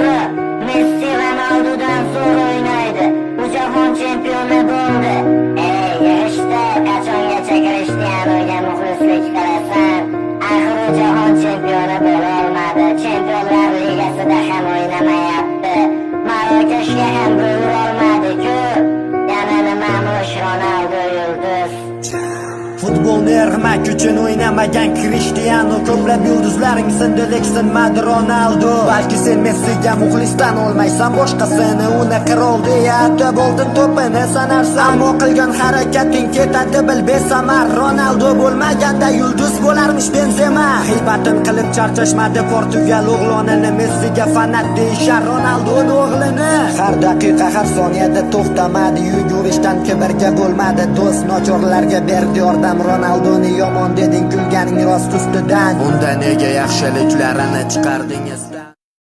to'g'ri, Messi Ronaldodan zo'r o'ynaydi. U jahon chempioni bo'ldi. Yig'ishda qachongacha Krishtianuga muxlislik qilasan? Axir u jahon chempioni bo'la olmadi. Chempionlar ligasida ham o'ynamayapti. Marokashga ham bo'la olmadi-ku. Yana nimamush Ronaldo yulduz. Futbolni ermak uchun o'ynamagan Krishtianu, ko'plab yulduzlaring sindi lekin Ronaldo. Balki sen Messiga muxlisdan olmaysan, boshqasini uni qirol deya atab oltin to'pini sanarsan. Ammo qilgan harakating ketadi bil besamar. Ronaldo bo'lmaganda yulduz bo'larmish Benzema. G'iybatin qilib charchashmadi Portugal o'g'lonini, Messiga fanat deyishar Ronaldoning o'g'lini. Har daqiqa har soniyada to'xtamadi, yugurishdan kibrga bo'lmadi do'st. Nochorlarga berdi yordam, Ronaldoni yomon deding kulganing rost ustidan. Unda nega yaxshiliklarini chiqardingiz?